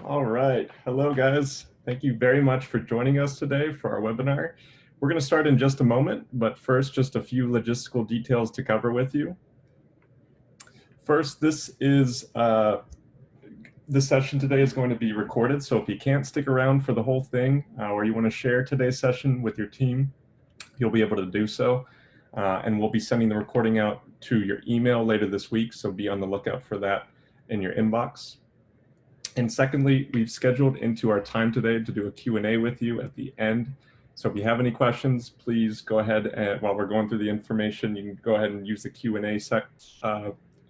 All right. Hello, guys. Thank you very much for joining us today for our webinar. We're going to start in just a moment, but first, just a few logistical details to cover with you. First, this session today is going to be recorded, so if you can't stick around for the whole thing or you want to share today's session with your team, you'll be able to do so. And we'll be sending the recording out to your email later this week, so be on the lookout for that in your inbox. And secondly, we've scheduled into our time today to do a Q&A with you at the end. So if you have any questions, please go ahead and while we're going through the information, you can go ahead and use the Q&A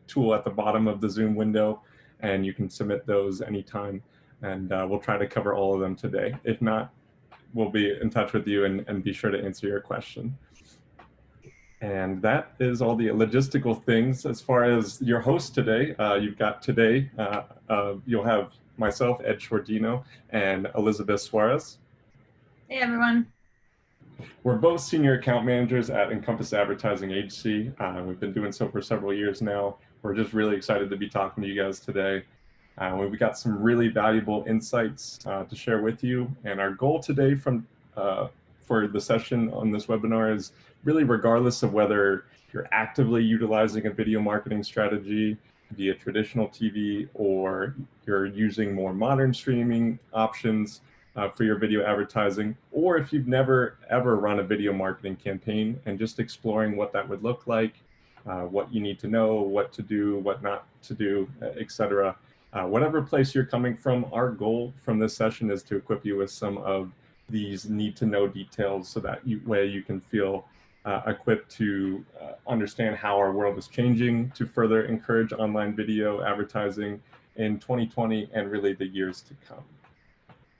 tool at the bottom of the Zoom window, and you can submit those anytime. And we'll try to cover all of them today. If not, we'll be in touch with you and be sure to answer your question. And that is all the logistical things. As far as your host today, you'll have myself, Ed Shordino, and Elizabeth Suarez. Hey, everyone. We're both senior account managers at Encompass Advertising Agency. We've been doing so for several years now. We're just really excited to be talking to you guys today. We've got some really valuable insights to share with you. And our goal today for the session on this webinar is really, regardless of whether you're actively utilizing a video marketing strategy via traditional TV or you're using more modern streaming options for your video advertising, or if you've never ever run a video marketing campaign and just exploring what that would look like, what you need to know, what to do, what not to do, etc. Whatever place you're coming from, our goal from this session is to equip you with some of these need-to-know details so that you can feel equipped to understand how our world is changing to further encourage online video advertising in 2020 and really the years to come.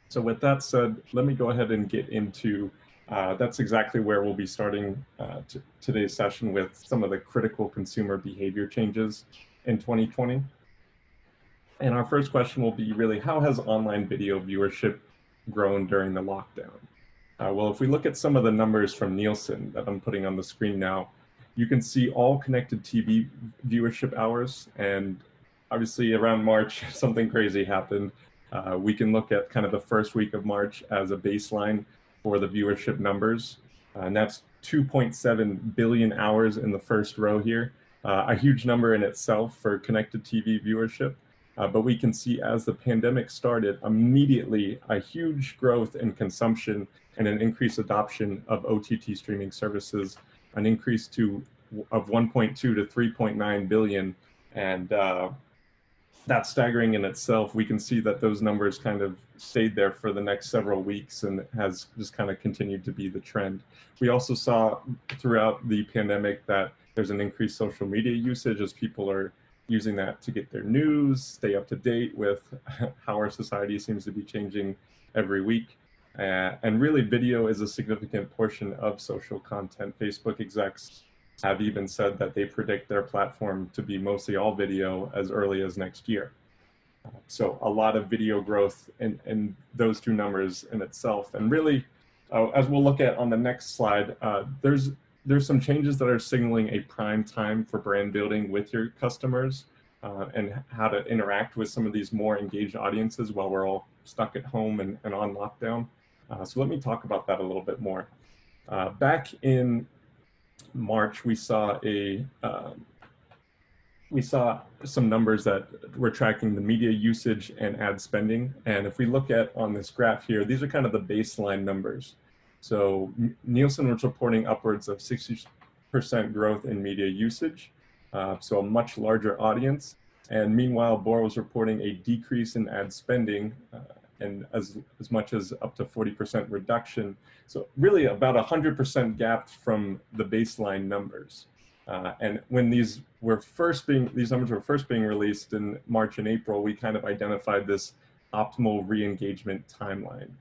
So with that said, let me go ahead and get into, that's exactly where we'll be starting today's session with some of the critical consumer behavior changes in 2020. And our first question will be really, how has online video viewership grown during the lockdown? Well, if we look at some of the numbers from Nielsen that I'm putting on the screen now, you can see all connected TV viewership hours. And obviously around March, something crazy happened. We can look at kind of the first week of March as a baseline for the viewership numbers. And that's 2.7 billion hours in the first row here. A huge number in itself for connected TV viewership. But we can see as the pandemic started, immediately a huge growth in consumption and an increased adoption of OTT streaming services, an increase of 1.2 to 3.9 billion. And that's staggering in itself. We can see that those numbers kind of stayed there for the next several weeks and has just kind of continued to be the trend. We also saw throughout the pandemic that there's an increased social media usage as people are using that to get their news, stay up to date with how our society seems to be changing every week. And really, video is a significant portion of social content. Facebook execs have even said that they predict their platform to be mostly all video as early as next year. So a lot of video growth in those two numbers in itself. And really, as we'll look at on the next slide, there's some changes that are signaling a prime time for brand building with your customers and how to interact with some of these more engaged audiences while we're all stuck at home and on lockdown. So let me talk about that a little bit more. Back in March, we saw some numbers that were tracking the media usage and ad spending. And if we look at on this graph here, these are kind of the baseline numbers. So Nielsen was reporting upwards of 60% growth in media usage, so a much larger audience. And meanwhile, Bora was reporting a decrease in ad spending and as much as up to 40% reduction. So really about 100% gap from the baseline numbers. And when these numbers were first being released in March and April, we kind of identified this optimal re-engagement timeline.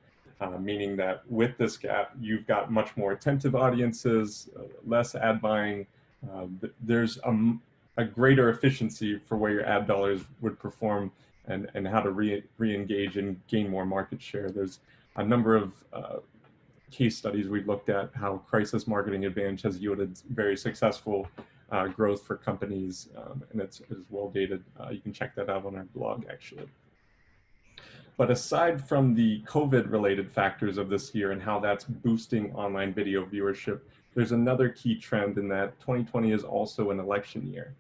Meaning that with this gap, you've got much more attentive audiences, less ad buying. There's a greater efficiency for where your ad dollars would perform and how to re-engage and gain more market share. There's a number of case studies we've looked at how crisis marketing advantage has yielded very successful growth for companies, and it's well dated. You can check that out on our blog, actually. But aside from the COVID-related factors of this year and how that's boosting online video viewership, there's another key trend in that 2020 is also an election year.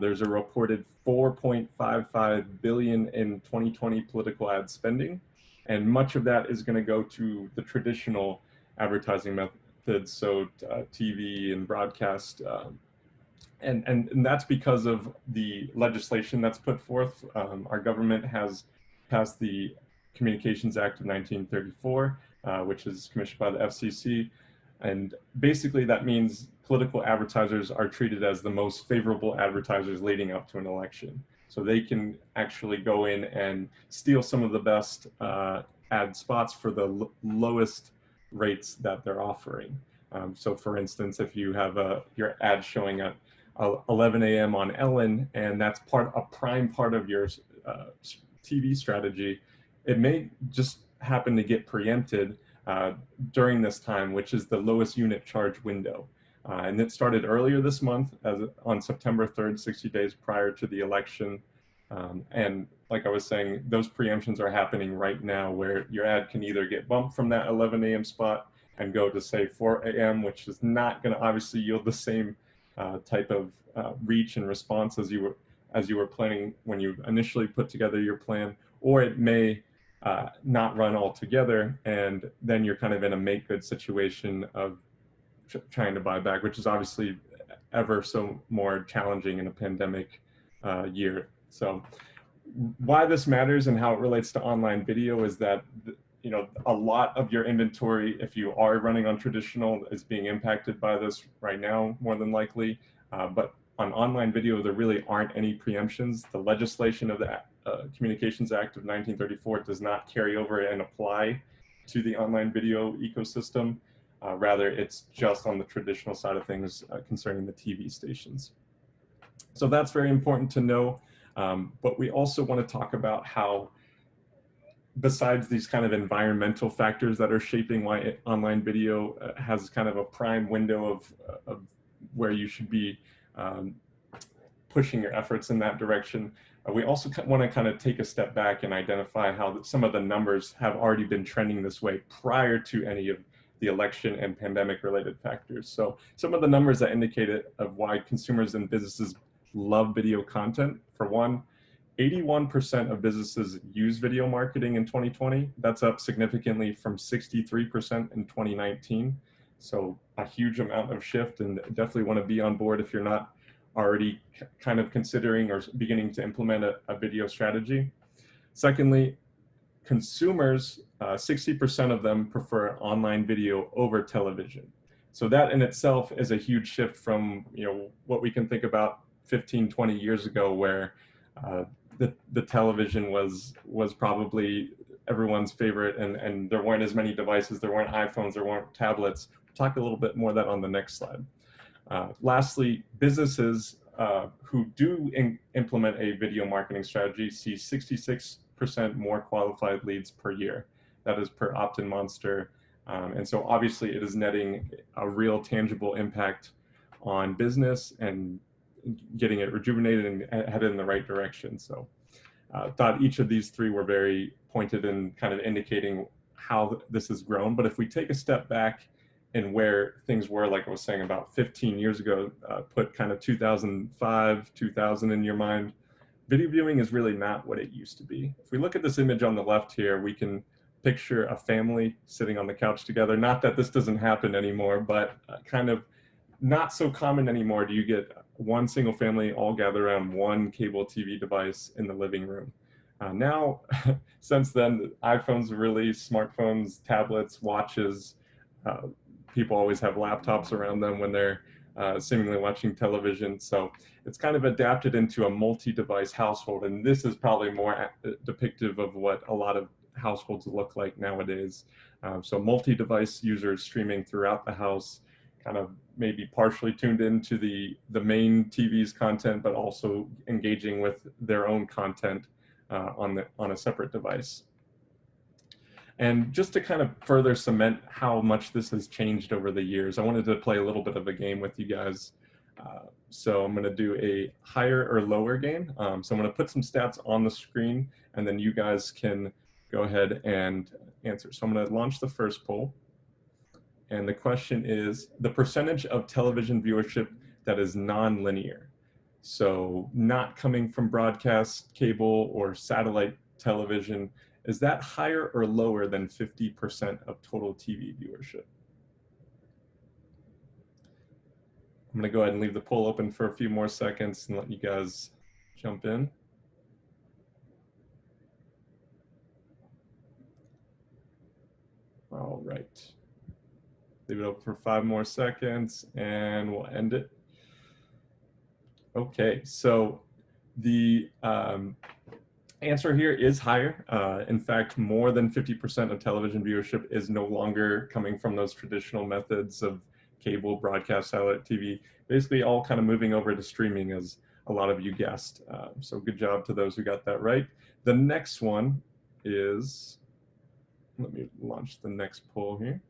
There's a reported 4.55 billion in 2020 political ad spending, and much of that is going to go to the traditional advertising methods, so TV and broadcast. And that's because of the legislation that's put forth. Our government has passed the Communications Act of 1934, which is commissioned by the FCC. And basically that means political advertisers are treated as the most favorable advertisers leading up to an election. So they can actually go in and steal some of the best ad spots for the lowest rates that they're offering. So for instance, if you have your ad showing at 11 a.m. on Ellen, and that's a prime part of your TV strategy, it may just happen to get preempted during this time, which is the lowest unit charge window. And it started earlier this month on September 3rd, 60 days prior to the election. And like I was saying, those preemptions are happening right now where your ad can either get bumped from that 11 a.m. spot and go to say 4 a.m., which is not going to obviously yield the same type of reach and response as you were planning when you initially put together your plan, or it may not run altogether, and then you're kind of in a make good situation of trying to buy back, which is obviously ever so more challenging in a pandemic year. So why this matters and how it relates to online video is that a lot of your inventory, if you are running on traditional, is being impacted by this right now, more than likely. But on online video, there really aren't any preemptions. The legislation of the Communications Act of 1934 does not carry over and apply to the online video ecosystem. Rather, it's just on the traditional side of things concerning the TV stations. So that's very important to know. But we also want to talk about how, besides these kind of environmental factors that are shaping why online video has kind of a prime window of where you should be pushing your efforts in that direction, we also want to kind of take a step back and identify how some of the numbers have already been trending this way prior to any of the election and pandemic related factors. So some of the numbers that indicate it of why consumers and businesses love video content. For one, 81% of businesses use video marketing in 2020. That's up significantly from 63% in 2019. So a huge amount of shift, and definitely want to be on board if you're not already kind of considering or beginning to implement a video strategy. Secondly, consumers, 60% of them prefer online video over television. So that in itself is a huge shift from what we can think about 15, 20 years ago, where the television was probably everyone's favorite, and there weren't as many devices, there weren't iPhones, there weren't tablets. We'll talk a little bit more of that on the next slide. Lastly, businesses who do implement a video marketing strategy see 66% more qualified leads per year. That is per Opt-in Monster. And so obviously it is netting a real tangible impact on business and getting it rejuvenated and headed in the right direction. So thought each of these three were very pointed in kind of indicating how this has grown. But if we take a step back and where things were, like I was saying, about 15 years ago, put kind of 2005, 2000 in your mind, video viewing is really not what it used to be. If we look at this image on the left here, we can picture a family sitting on the couch together. Not that this doesn't happen anymore, but kind of not so common anymore. Do you get one single family all gather around one cable TV device in the living room? Now, since then, iPhones are released, smartphones, tablets, watches. People always have laptops around them when they're seemingly watching television. So it's kind of adapted into a multi-device household. And this is probably more depictive of what a lot of households look like nowadays. So multi-device users streaming throughout the house, kind of maybe partially tuned into the main TV's content, but also engaging with their own content on a separate device. And just to kind of further cement how much this has changed over the years, I wanted to play a little bit of a game with you guys. So I'm going to do a higher or lower game. So I'm going to put some stats on the screen, and then you guys can go ahead and answer. So I'm going to launch the first poll. And the question is the percentage of television viewership that is non-linear. So not coming from broadcast, cable, or satellite television, is that higher or lower than 50% of total TV viewership? I'm going to go ahead and leave the poll open for a few more seconds and let you guys jump in. All right. Leave it open for 5 more seconds and we'll end it. Okay, so the answer here is higher. In fact, more than 50% of television viewership is no longer coming from those traditional methods of cable, broadcast, satellite TV, basically all kind of moving over to streaming, as a lot of you guessed. So good job to those who got that right. The next one is, let me launch the next poll here.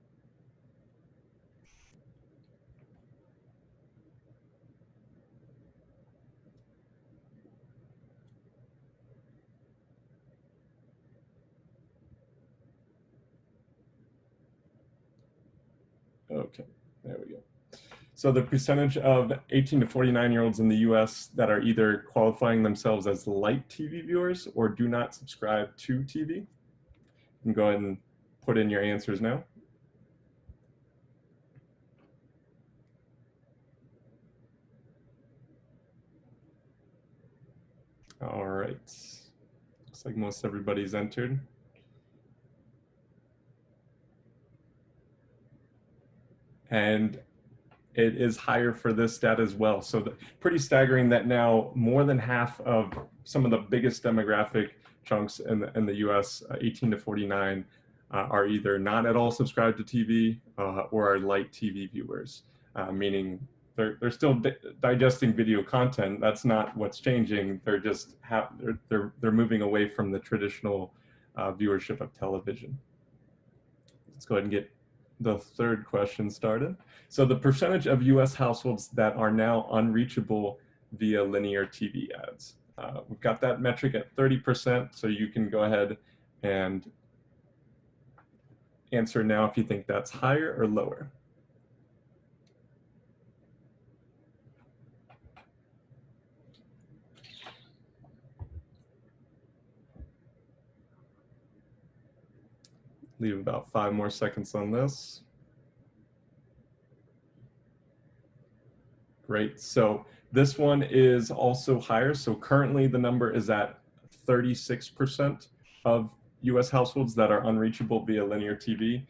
Okay, there we go. So the percentage of 18 to 49-year-olds in the US that are either qualifying themselves as light TV viewers or do not subscribe to TV. You can go ahead and put in your answers now. All right. Looks like most everybody's entered. And it is higher for this stat as well. So pretty staggering that now more than half of some of the biggest demographic chunks in the US, 18 to 49, are either not at all subscribed to TV or are light TV viewers, meaning they're still digesting video content. That's not what's changing. They're just they're moving away from the traditional viewership of television. Let's go ahead and get the third question started. So the percentage of US households that are now unreachable via linear TV ads. We've got that metric at 30%, so you can go ahead and answer now if you think that's higher or lower. Leave about 5 more seconds on this. Great, so this one is also higher. So currently the number is at 36% of US households that are unreachable via linear TV.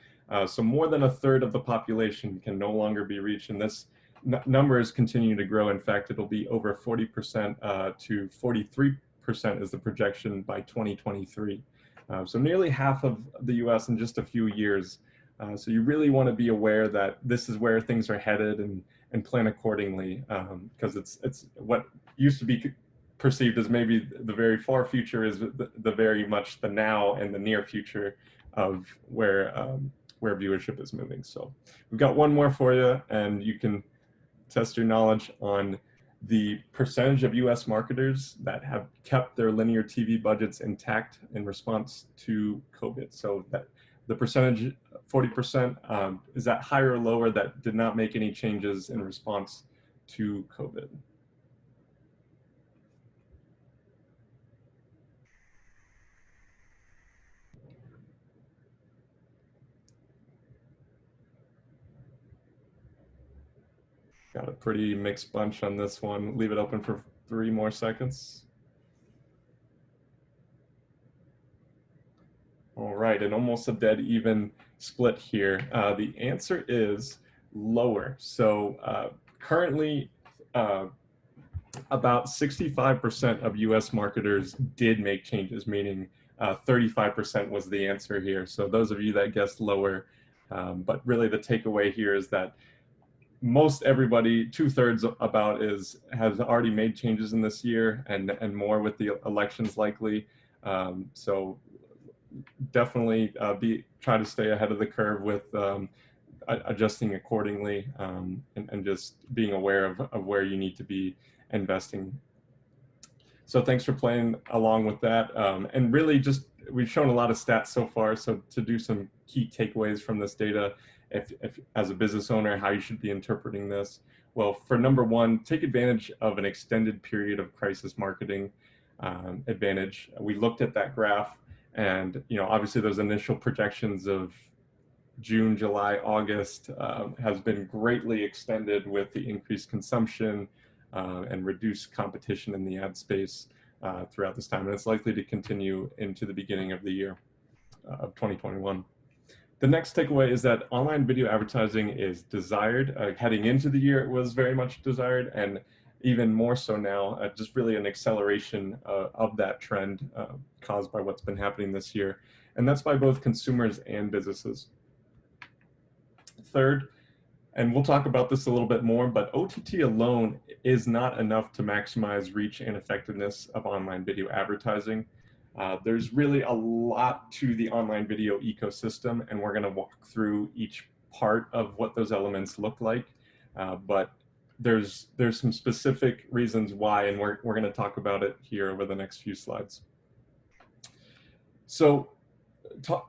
So more than a third of the population can no longer be reached, and this number is continuing to grow. In fact, it'll be over 40% to 43% is the projection by 2023. So nearly half of the US in just a few years. So you really want to be aware that this is where things are headed and plan accordingly, because it's what used to be perceived as maybe the very far future is the very much the now and the near future of where viewership is moving. So we've got one more for you, and you can test your knowledge on the percentage of US marketers that have kept their linear TV budgets intact in response to COVID. So that the percentage, 40%, is that higher or lower that did not make any changes in response to COVID? Got a pretty mixed bunch on this one. Leave it open for 3 more seconds. All right, and almost a dead even split here. The answer is lower. So currently, about 65% of US marketers did make changes, meaning 35% was the answer here. So those of you that guessed lower, but really the takeaway here is that most everybody, 2/3 about, has already made changes in this year, and more with the elections likely. So definitely try to stay ahead of the curve with adjusting accordingly, and just being aware of where you need to be investing. So thanks for playing along with that, and really just we've shown a lot of stats so far. So to do some key takeaways from this data, if as a business owner, how you should be interpreting this. Well, for number one, take advantage of an extended period of crisis marketing advantage. We looked at that graph, and obviously those initial projections of June, July, August has been greatly extended with the increased consumption and reduced competition in the ad space throughout this time, and it's likely to continue into the beginning of the year of 2021. The next takeaway is that online video advertising is desired. Heading into the year, it was very much desired, and even more so now, just really an acceleration of that trend caused by what's been happening this year. And that's by both consumers and businesses. Third, and we'll talk about this a little bit more, but OTT alone is not enough to maximize reach and effectiveness of online video advertising. There's really a lot to the online video ecosystem, and we're going to walk through each part of what those elements look like. But there's some specific reasons why, and we're going to talk about it here over the next few slides. So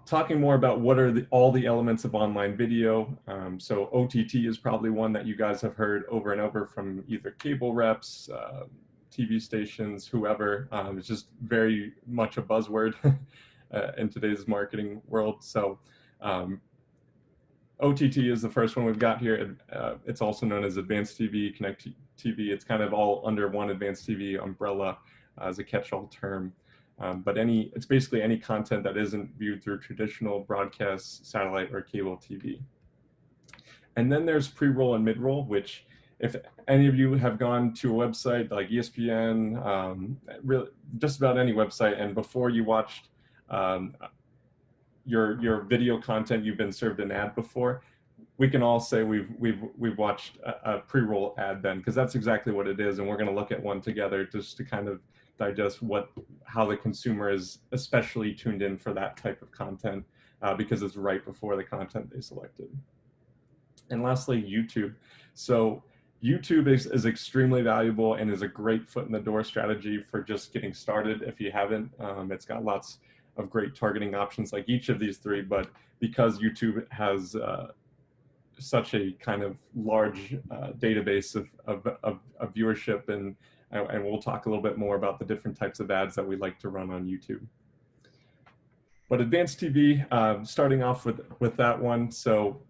talking more about what are all the elements of online video. So OTT is probably one that you guys have heard over and over from either cable reps, TV stations, whoever. It's just very much a buzzword in today's marketing world. So OTT is the first one we've got here. It's also known as advanced TV, connected TV. It's kind of all under one advanced TV umbrella as a catch-all term. But it's basically any content that isn't viewed through traditional broadcast, satellite, or cable TV. And then there's pre-roll and mid-roll, which if any of you have gone to a website like ESPN, really just about any website, and before you watched your video content, you've been served an ad before, we can all say we've watched a pre-roll ad then, because that's exactly what it is. And we're going to look at one together just to kind of digest how the consumer is especially tuned in for that type of content because it's right before the content they selected. And lastly, YouTube. So YouTube is extremely valuable and is a great foot in the door strategy for just getting started if you haven't. It's got lots of great targeting options like each of these three, but because YouTube has such a kind of large database of viewership, and we'll talk a little bit more about the different types of ads that we like to run on YouTube. But advanced TV, starting off with that one. So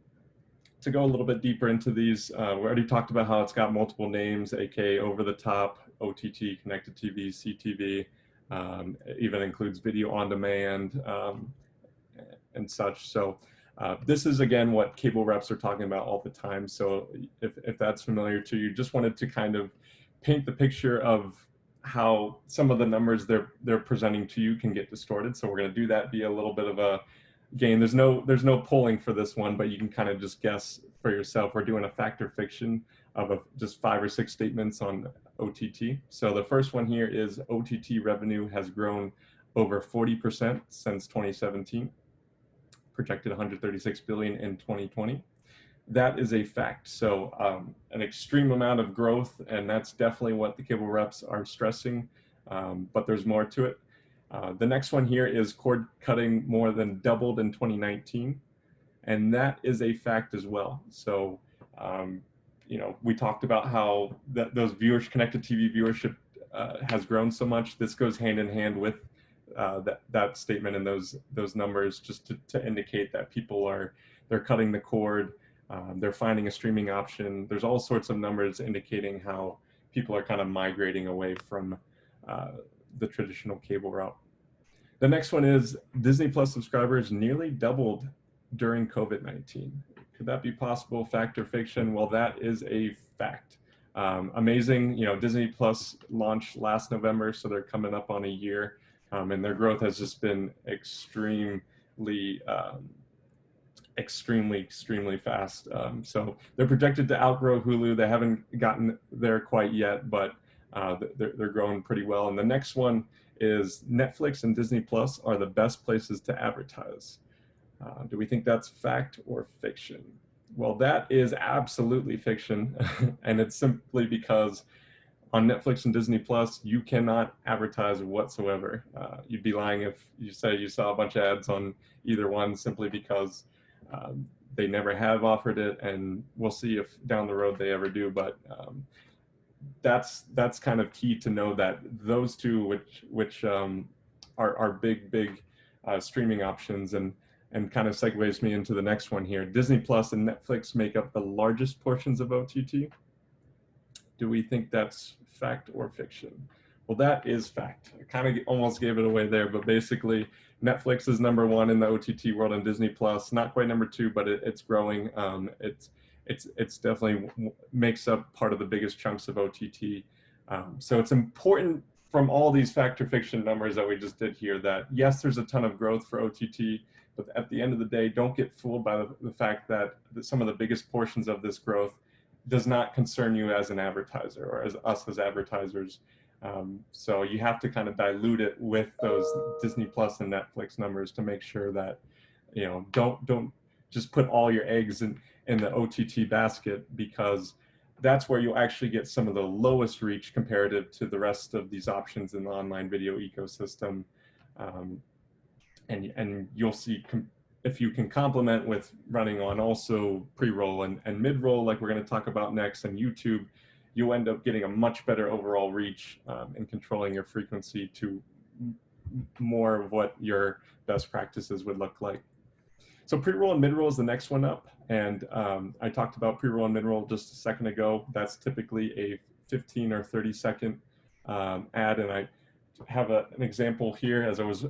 to go a little bit deeper into these, we already talked about how it's got multiple names, aka over the top, OTT, connected TV, CTV, even includes video on demand and such. So this is, again, what cable reps are talking about all the time. So if that's familiar to you, just wanted to kind of paint the picture of how some of the numbers they're presenting to you can get distorted. So we're going to do that via a little bit of a game. There's no polling for this one, but you can kind of just guess for yourself. We're doing a fact or fiction of just 5 or 6 statements on OTT. So the first one here is OTT revenue has grown over 40% since 2017, projected 136 billion in 2020. That is a fact. So an extreme amount of growth, and that's definitely what the cable reps are stressing, but there's more to it. The next one here is cord cutting more than doubled in 2019, and that is a fact as well. So, we talked about how those connected TV viewership has grown so much. This goes hand in hand with that statement and those numbers, just to indicate that they're cutting the cord. They're finding a streaming option. There's all sorts of numbers indicating how people are kind of migrating away from the traditional cable route. The next one is Disney Plus subscribers nearly doubled during COVID-19. Could that be possible, fact or fiction? Well, that is a fact. Amazing. Disney Plus launched last November, so they're coming up on a year, and their growth has just been extremely fast. So they're projected to outgrow Hulu. They haven't gotten there quite yet, but they're growing pretty well. And the next one is Netflix and Disney Plus are the best places to advertise. Do we think that's fact or fiction? Well, that is absolutely fiction, and it's simply because On Netflix and Disney Plus, you cannot advertise whatsoever. You'd be lying if you say you saw a bunch of ads on either one, simply because they never have offered it, and we'll see if down the road they ever do. But that's kind of key to know, that those two, which are big streaming options, and kind of segues me into the next one here. Disney Plus and Netflix make up the largest portions of OTT. Do we think that's fact or fiction? Well, that is fact. I kind of almost gave it away there, but basically Netflix is #1 in the OTT world, and Disney Plus, not quite #2, but it's growing. It's definitely makes up part of the biggest chunks of OTT. So it's important from all these fact or fiction numbers that we just did here, that yes, there's a ton of growth for OTT, but at the end of the day, don't get fooled by the fact that some of the biggest portions of this growth does not concern you as an advertiser, or as us as advertisers. So you have to kind of dilute it with those Disney Plus and Netflix numbers to make sure that, you know, don't just put all your eggs in the OTT basket, because that's where you'll actually get some of the lowest reach comparative to the rest of these options in the online video ecosystem. And you'll see, if you can complement with running on also pre-roll and mid-roll, like we're going to talk about next, and YouTube, you'll end up getting a much better overall reach and controlling your frequency to more of what your best practices would look like. So pre-roll and mid-roll is the next one up. And I talked about pre-roll and mid-roll just a second ago. That's typically a 15 or 30-second ad. And I have an example here. As I was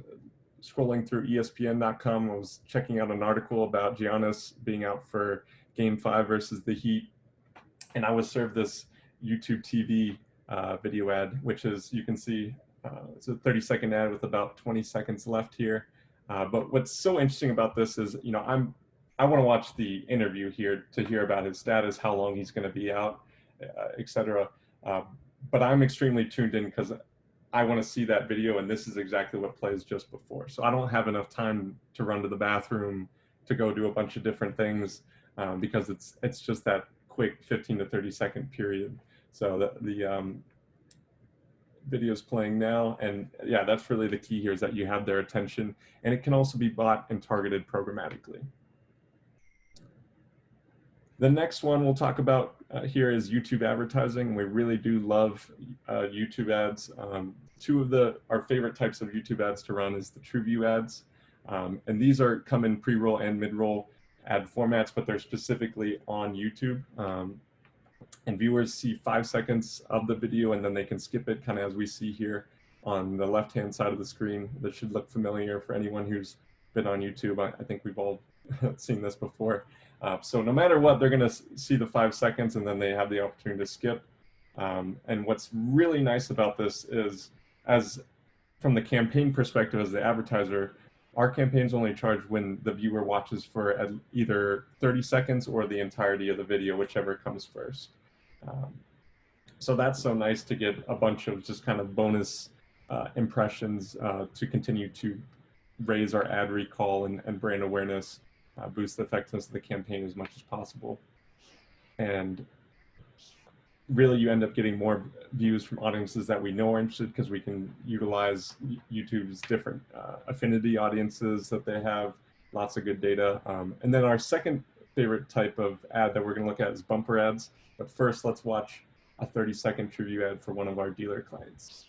scrolling through ESPN.com, I was checking out an article about Giannis being out for Game 5 versus the Heat. And I was served this YouTube TV video ad, which is, you can see, it's a 30-second ad with about 20 seconds left here. But what's so interesting about this is, you know, I want to watch the interview here to hear about his status, how long he's going to be out, etc. But I'm extremely tuned in because I want to see that video, and this is exactly what plays just before. So I don't have enough time to run to the bathroom, to go do a bunch of different things, because it's just that quick 15 to 30-second period. So the video's playing now, and yeah, that's really the key here, is that you have their attention, and it can also be bought and targeted programmatically. The next one we'll talk about here is YouTube advertising. We really do love YouTube ads. Two of our favorite types of YouTube ads to run is the TrueView ads, and these come in pre-roll and mid-roll ad formats, but they're specifically on YouTube. And viewers see 5 seconds of the video, and then they can skip it, kind of as we see here on the left-hand side of the screen. That should look familiar for anyone who's been on YouTube. I think we've all seen this before. So no matter what, they're going to see the 5 seconds, and then they have the opportunity to skip. And what's really nice about this is, as from the campaign perspective, as the advertiser, our campaigns only charge when the viewer watches for either 30 seconds or the entirety of the video, whichever comes first. So that's so nice to get a bunch of just kind of bonus impressions to continue to raise our ad recall and brand awareness, boost the effectiveness of the campaign as much as possible. And really, you end up getting more views from audiences that we know are interested, because we can utilize YouTube's different affinity audiences that they have, lots of good data. And then our second favorite type of ad that we're going to look at is bumper ads. But first, let's watch a 30-second TrueView ad for one of our dealer clients.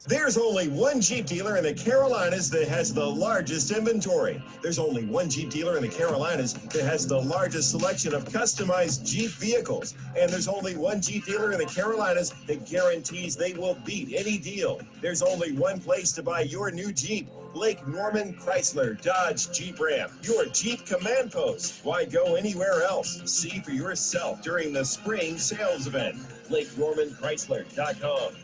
There's only one Jeep dealer in the Carolinas that has the largest inventory. There's only one Jeep dealer in the Carolinas that has the largest selection of customized Jeep vehicles. And there's only one Jeep dealer in the Carolinas that guarantees they will beat any deal. There's only one place to buy your new Jeep: Lake Norman Chrysler Dodge Jeep Ram, your Jeep command post. Why go anywhere else? See for yourself during the spring sales event. LakeNormanChrysler.com.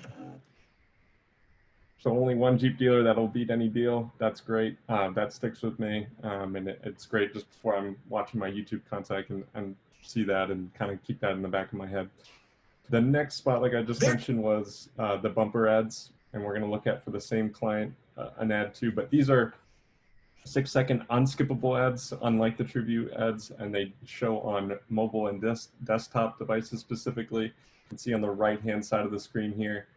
So only one Jeep dealer that'll beat any deal. That's great. That sticks with me. And it's great just before I'm watching my YouTube content and see that and kind of keep that in the back of my head. The next spot, like I just mentioned, was the bumper ads. And we're going to look at, for the same client, an ad too. But these are 6-second unskippable ads, unlike the TrueView ads. And they show on mobile and desktop devices specifically. can see on the right-hand side of the screen here,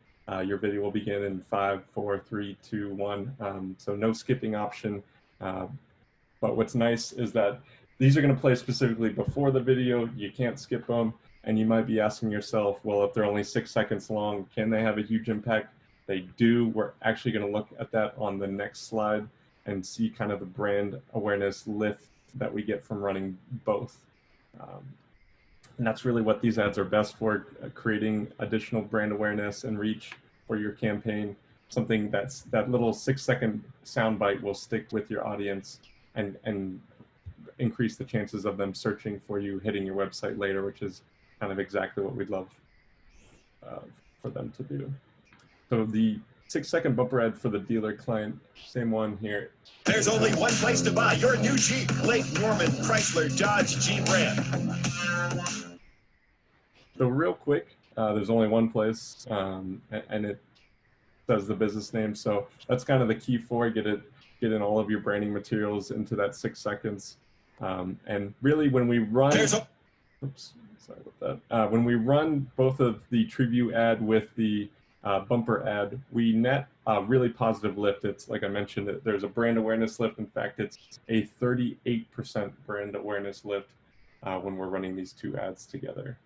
your video will begin in 5, 4, 3, 2, 1. So no skipping option. But what's nice is that these are going to play specifically before the video. You can't skip them. And you might be asking yourself, well, if they're only 6 seconds long, can they have a huge impact? They do. We're actually going to look at that on the next slide and see kind of the brand awareness lift that we get from running both. And that's really what these ads are best for, creating additional brand awareness and reach for your campaign. Something that little 6-second soundbite will stick with your audience and increase the chances of them searching for you, hitting your website later, which is kind of exactly what we'd love for them to do. So the 6-second bumper ad for the dealer client, same one here. There's only one place to buy your new Jeep, Lake Norman Chrysler Dodge Jeep Ram. So real quick, there's only one place, and it says the business name. So that's kind of the key for it. Get in all of your branding materials into that 6 seconds. And really when we run, oops, sorry about that. When we run both of the TreeView ad with the bumper ad, we net a really positive lift. It's like I mentioned, there's a brand awareness lift. In fact, it's a 38% brand awareness lift when we're running these two ads together.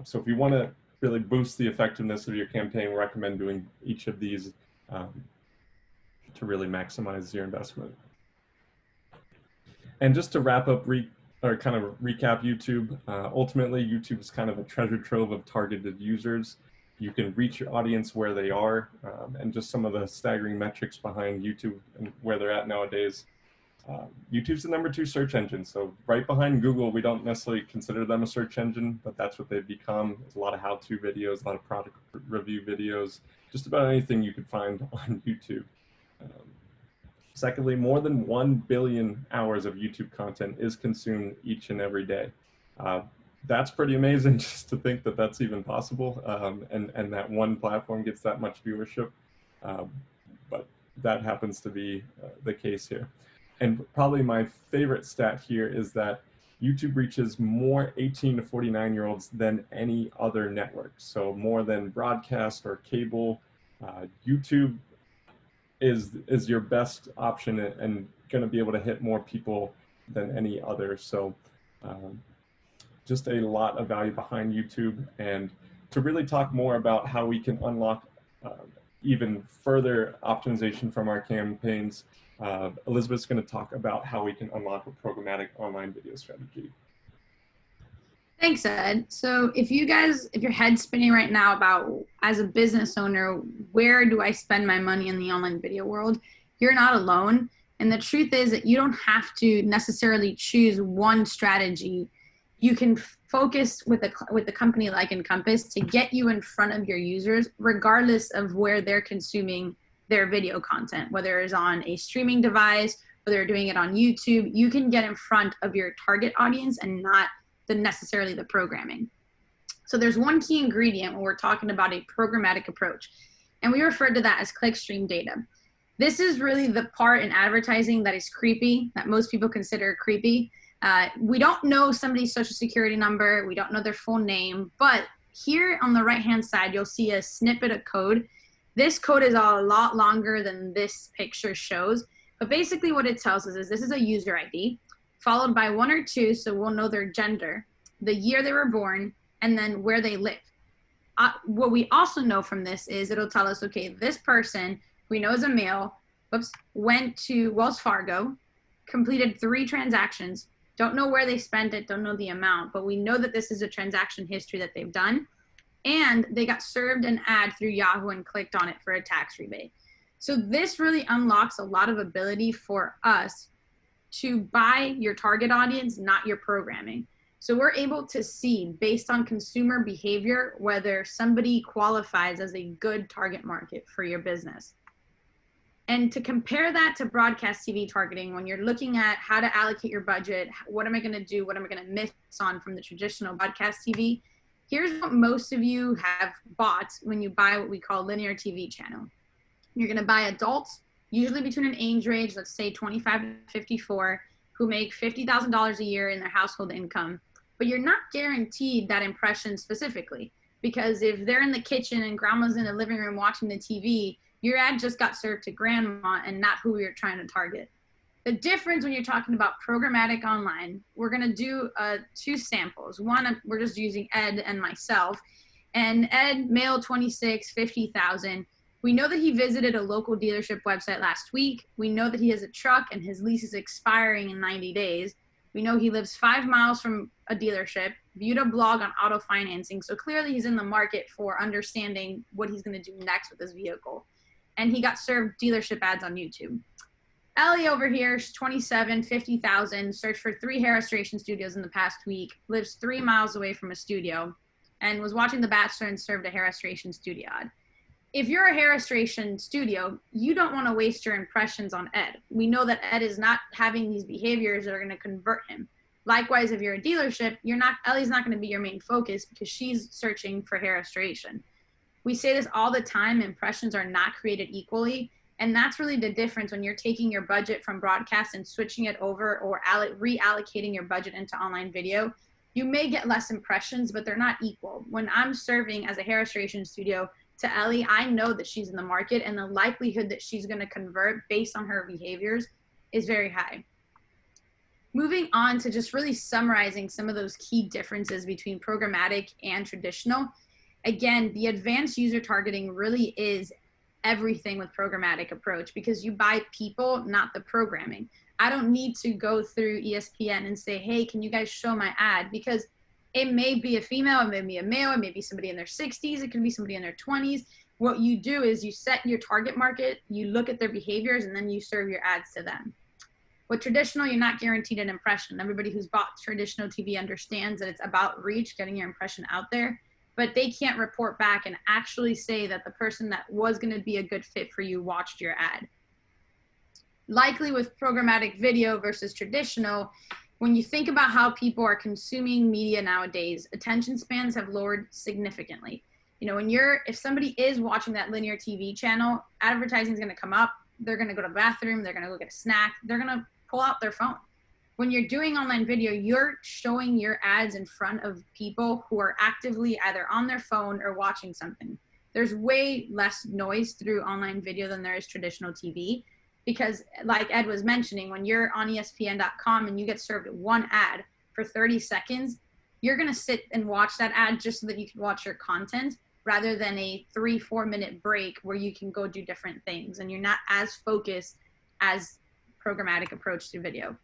So if you want to really boost the effectiveness of your campaign, we recommend doing each of these to really maximize your investment. And just to wrap up or kind of recap YouTube, ultimately YouTube is kind of a treasure trove of targeted users. You can reach your audience where they are, and just some of the staggering metrics behind YouTube and where they're at nowadays. YouTube's the #2 search engine, so right behind Google. We don't necessarily consider them a search engine, but that's what they've become. There's a lot of how-to videos, a lot of product review videos, just about anything you could find on YouTube. Secondly, more than 1 billion hours of YouTube content is consumed each and every day. That's pretty amazing just to think that that's even possible, and that one platform gets that much viewership. But that happens to be the case here. And probably my favorite stat here is that YouTube reaches more 18 to 49-year-olds than any other network. So more than broadcast or cable, YouTube is your best option and going to be able to hit more people than any other. So just a lot of value behind YouTube. And to really talk more about how we can unlock even further optimization from our campaigns, Elizabeth's going to talk about how we can unlock a programmatic online video strategy. Thanks, Ed. So if your head's spinning right now about, as a business owner, where do I spend my money in the online video world? You're not alone. And the truth is that you don't have to necessarily choose one strategy. You can focus with a company like Encompass to get you in front of your users, regardless of where they're consuming their video content, whether it's on a streaming device, whether they're doing it on YouTube. You can get in front of your target audience and not necessarily the programming. So there's one key ingredient when we're talking about a programmatic approach, and we refer to that as clickstream data. This is really the part in advertising that is creepy, that most people consider creepy. We don't know somebody's social security number, we don't know their full name, but here on the right-hand side, you'll see a snippet of code. This code is a lot longer than this picture shows, but basically what it tells us is this is a user ID, followed by 1 or 2, so we'll know their gender, the year they were born, and then where they live. What we also know from this is it'll tell us, okay, this person we know is a male, went to Wells Fargo, completed 3 transactions, don't know where they spent it, don't know the amount, but we know that this is a transaction history that they've done, and they got served an ad through Yahoo and clicked on it for a tax rebate. So this really unlocks a lot of ability for us to buy your target audience, not your programming. So we're able to see, based on consumer behavior, whether somebody qualifies as a good target market for your business. And to compare that to broadcast TV targeting, when you're looking at how to allocate your budget, what am I going to do, what am I going to miss on from the traditional broadcast TV, here's what most of you have bought when you buy what we call linear TV channel. You're going to buy adults, usually between an age range, let's say 25 to 54, who make $50,000 a year in their household income, but you're not guaranteed that impression specifically, Because if they're in the kitchen and grandma's in the living room watching the TV, your ad just got served to grandma and not who you're trying to target. The difference when you're talking about programmatic online, we're going to do 2 samples. One, we're just using Ed and myself. And Ed, male, 26, 50,000. We know that he visited a local dealership website last week. We know that he has a truck and his lease is expiring in 90 days. We know he lives 5 miles from a dealership, viewed a blog on auto financing. So clearly he's in the market for understanding what he's going to do next with his vehicle. And he got served dealership ads on YouTube. Ellie over here, she's 27, 50,000, searched for 3 hair restoration studios in the past week, lives 3 miles away from a studio, and was watching The Bachelor and served a hair restoration studio ad. If you're a hair restoration studio, you don't want to waste your impressions on Ed. We know that Ed is not having these behaviors that are going to convert him. Likewise, if you're a dealership, Ellie's not going to be your main focus because she's searching for hair restoration. We say this all the time, impressions are not created equally. And that's really the difference when you're taking your budget from broadcast and switching it over or reallocating your budget into online video. You may get less impressions, but they're not equal. When I'm serving as a hair restoration studio to Ellie, I know that she's in the market and the likelihood that she's going to convert based on her behaviors is very high. Moving on to just really summarizing some of those key differences between programmatic and traditional. Again, the advanced user targeting really is everything with programmatic approach because you buy people, not the programming. I don't need to go through ESPN and say, hey, can you guys show my ad? Because it may be a female, it may be a male, it may be somebody in their 60s, it could be somebody in their 20s. What you do is you set your target market, you look at their behaviors, and then you serve your ads to them. With traditional, you're not guaranteed an impression. Everybody who's bought traditional TV understands that it's about reach, getting your impression out there. But they can't report back and actually say that the person that was going to be a good fit for you watched your ad. Likely with programmatic video versus traditional, when you think about how people are consuming media nowadays, attention spans have lowered significantly. You know, if somebody is watching that linear TV channel, advertising is going to come up, they're going to go to the bathroom, they're going to go get a snack, they're going to pull out their phone. When you're doing online video, you're showing your ads in front of people who are actively either on their phone or watching something. There's way less noise through online video than there is traditional TV because like Ed was mentioning, when you're on ESPN.com and you get served one ad for 30 seconds, you're going to sit and watch that ad just so that you can watch your content rather than a 3-4 minute break where you can go do different things and you're not as focused as programmatic approach to video.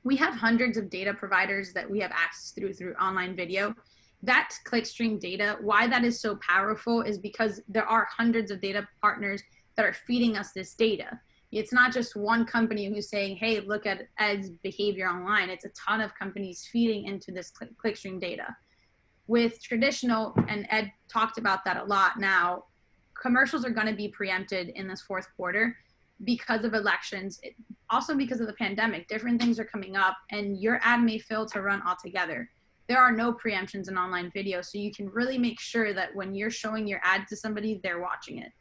We have hundreds of data providers that we have access through online video. That clickstream data, why that is so powerful is because there are hundreds of data partners that are feeding us this data. It's not just one company who's saying, hey, look at Ed's behavior online. It's a ton of companies feeding into this clickstream data. With traditional, and Ed talked about that a lot now, commercials are going to be preempted in this 4th quarter because of elections, also because of the pandemic. Different things are coming up and your ad may fail to run altogether. There are no preemptions in online video, so you can really make sure that when you're showing your ad to somebody, they're watching it.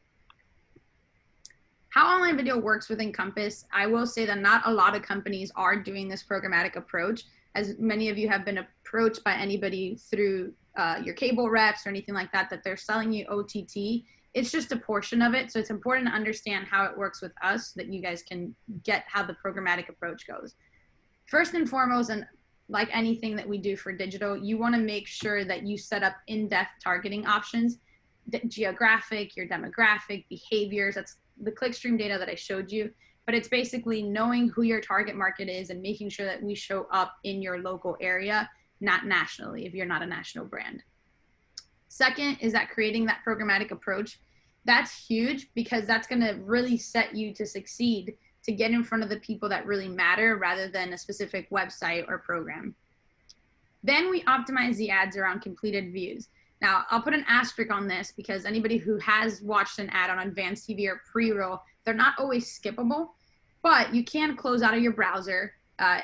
How online video works with Encompass, I will say that not a lot of companies are doing this programmatic approach, as many of you have been approached by anybody through your cable reps or anything like that, that they're selling you OTT. It's just a portion of it. So it's important to understand how it works with us so that you guys can get how the programmatic approach goes. First and foremost, and like anything that we do for digital, you want to make sure that you set up in-depth targeting options, geographic, your demographic, behaviors. That's the clickstream data that I showed you. But it's basically knowing who your target market is and making sure that we show up in your local area, not nationally, if you're not a national brand. Second is that creating that programmatic approach. That's huge because that's going to really set you to succeed, to get in front of the people that really matter rather than a specific website or program. Then we optimize the ads around completed views. Now, I'll put an asterisk on this because anybody who has watched an ad on advanced TV or pre-roll, they're not always skippable, but you can close out of your browser.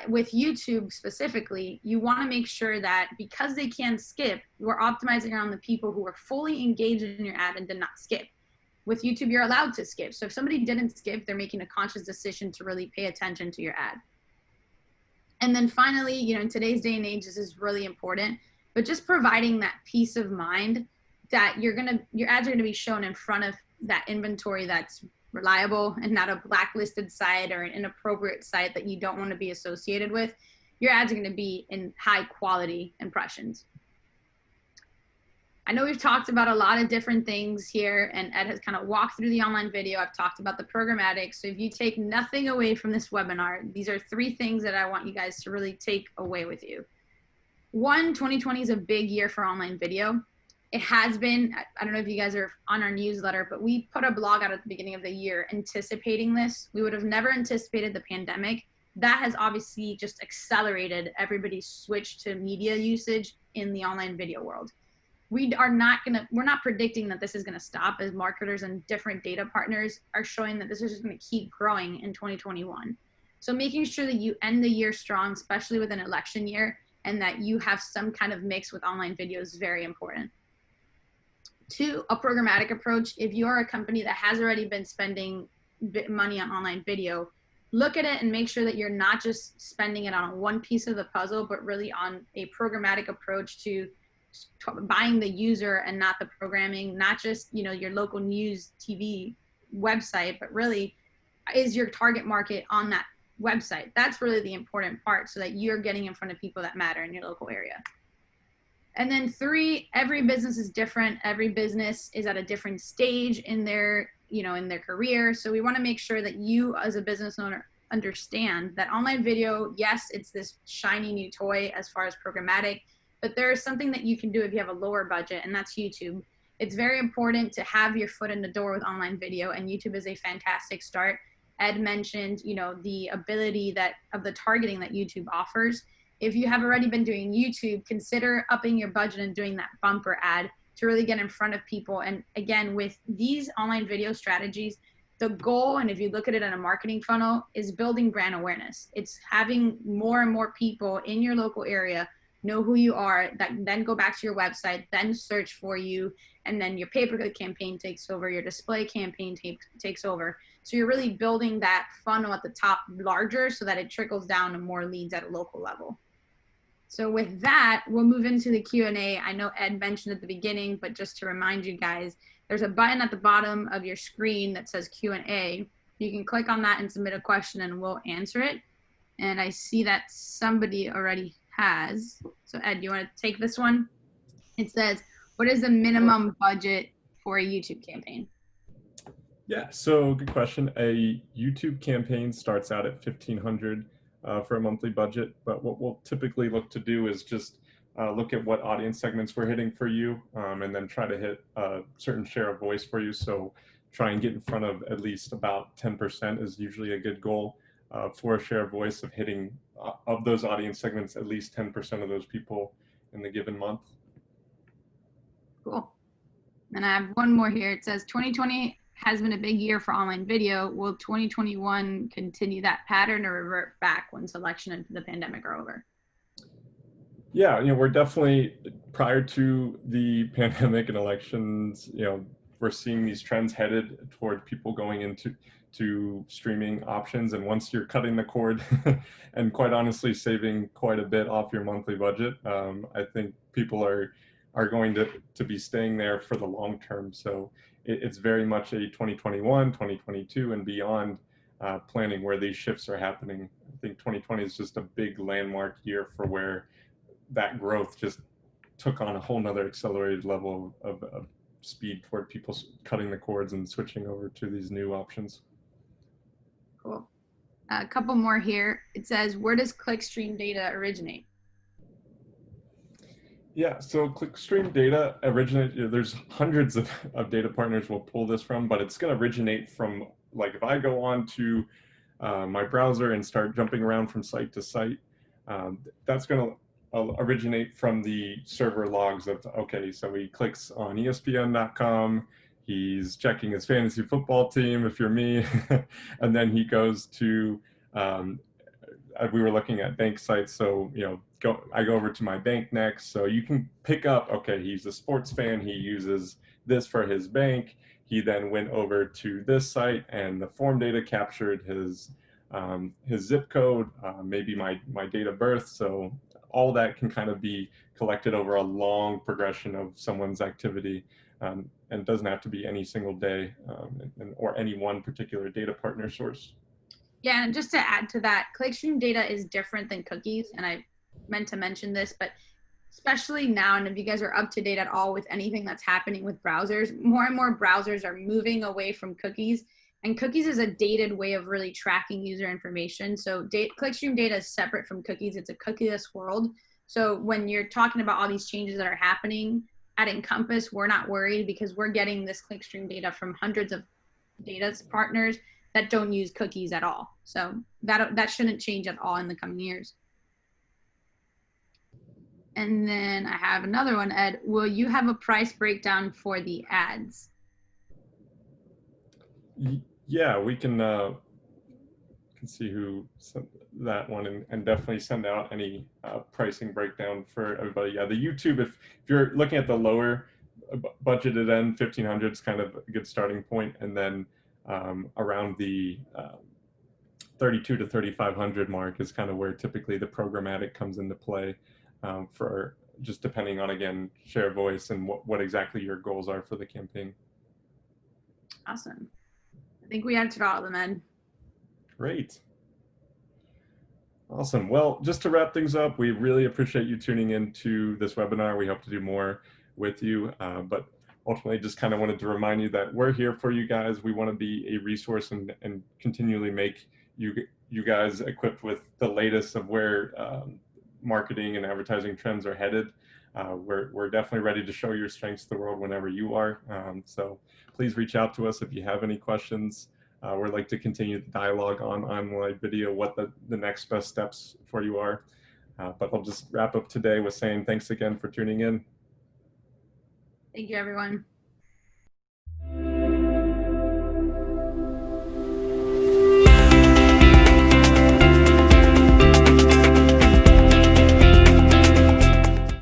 With YouTube specifically, you want to make sure that because they can skip, you're optimizing around the people who are fully engaged in your ad and did not skip. With YouTube, you're allowed to skip. So if somebody didn't skip, they're making a conscious decision to really pay attention to your ad. And then finally, in today's day and age, this is really important, but just providing that peace of mind that your ads are gonna be shown in front of that inventory that's reliable and not a blacklisted site or an inappropriate site that you don't want to be associated with. Your ads are going to be in high quality impressions. I know we've talked about a lot of different things here, and Ed has kind of walked through the online video. I've talked about the programmatic. So if you take nothing away from this webinar, these are 3 things that I want you guys to really take away with you. 1, 2020 is a big year for online video. It has been. I don't know if you guys are on our newsletter, but we put a blog out at the beginning of the year anticipating this. We would have never anticipated the pandemic. That has obviously just accelerated everybody's switch to media usage in the online video world. We're not predicting that this is gonna stop, as marketers and different data partners are showing that this is just gonna keep growing in 2021. So making sure that you end the year strong, especially with an election year, and that you have some kind of mix with online video is very important. 2, a programmatic approach. If you're a company that has already been spending money on online video, look at it and make sure that you're not just spending it on one piece of the puzzle, but really on a programmatic approach to buying the user and not the programming, not just, you know, your local news TV website, but really is your target market on that website. That's really the important part, so that you're getting in front of people that matter in your local area. And then 3, every business is different. Every business is at a different stage in their, you know, in their career. So we want to make sure that you as a business owner understand that online video, yes, it's this shiny new toy as far as programmatic, but there is something that you can do if you have a lower budget, and that's YouTube. It's very important to have your foot in the door with online video, and YouTube is a fantastic start. Ed mentioned, you know, the ability of the targeting that YouTube offers. If you have already been doing YouTube, consider upping your budget and doing that bumper ad to really get in front of people. And again, with these online video strategies, the goal, and if you look at it in a marketing funnel, is building brand awareness. It's having more and more people in your local area know who you are, that then go back to your website, then search for you, and then your pay-per-click campaign takes over, your display campaign takes over. So you're really building that funnel at the top larger so that it trickles down to more leads at a local level. So with that, we'll move into the Q&A. I know Ed mentioned at the beginning, but just to remind you guys, there's a button at the bottom of your screen that says Q&A. You can click on that and submit a question and we'll answer it. And I see that somebody already has. So Ed, you want to take this one? It says, what is the minimum budget for a YouTube campaign? Yeah, so good question. A YouTube campaign starts out at $1,500 for a monthly budget, but what we'll typically look to do is just look at what audience segments we're hitting for you, and then try to hit a certain share of voice for you. So try and get in front of at least about 10% is usually a good goal for a share of voice, of hitting of those audience segments, at least 10% of those people in the given month. Cool. And I have one more here. It says 2020 has been a big year for online video. Will 2021 continue that pattern or revert back once election and the pandemic are over? Yeah, you know, we're definitely, prior to the pandemic and elections, you know, we're seeing these trends headed toward people going into streaming options. And once you're cutting the cord and quite honestly saving quite a bit off your monthly budget, I think people are going to be staying there for the long term. So it's very much a 2021, 2022 and beyond planning where these shifts are happening. I think 2020 is just a big landmark year for where that growth just took on a whole nother accelerated level of speed toward people cutting the cords and switching over to these new options. Cool. A couple more here. It says, where does clickstream data originate? Yeah, so clickstream data originate, you know, there's hundreds of data partners we'll pull this from, but it's going to originate from, like, if I go on to my browser and start jumping around from site to site, that's going to originate from the server logs of, okay, so he clicks on ESPN.com, he's checking his fantasy football team, if you're me, and then he goes to, we were looking at bank sites, so, you know, I go over to my bank next, so you can pick up, okay, he's a sports fan, he uses this for his bank, he then went over to this site, and the form data captured his zip code, maybe my date of birth, so all that can kind of be collected over a long progression of someone's activity, and doesn't have to be any single day, or any one particular data partner source. Yeah, and just to add to that, clickstream data is different than cookies, and I meant to mention this, but especially now, and if you guys are up to date at all with anything that's happening with browsers, more and more browsers are moving away from cookies, and cookies is a dated way of really tracking user information. So clickstream data is separate from cookies. It's a cookieless world. So when you're talking about all these changes that are happening at Encompass, we're not worried because we're getting this clickstream data from hundreds of data partners that don't use cookies at all. So that shouldn't change at all in the coming years. And then I have another one, Ed. Will you have a price breakdown for the ads? Yeah, we can see who sent that one, and definitely send out any pricing breakdown for everybody. Yeah, the YouTube, if you're looking at the lower budgeted end, 1,500 is kind of a good starting point, and then around the 32 to 3,500 mark is kind of where typically the programmatic comes into play, for just depending on, again, share of voice and what exactly your goals are for the campaign. Awesome. I think we answered all of them, Ed. Great. Awesome. Well, just to wrap things up, we really appreciate you tuning into this webinar. We hope to do more with you, but ultimately just kind of wanted to remind you that we're here for you guys. We want to be a resource and continually make you guys equipped with the latest of where marketing and advertising trends are headed. We're definitely ready to show your strengths to the world whenever you are. So please reach out to us if you have any questions. We'd like to continue the dialogue on online video, what the next best steps for you are. But I'll just wrap up today with saying thanks again for tuning in. Thank you, everyone.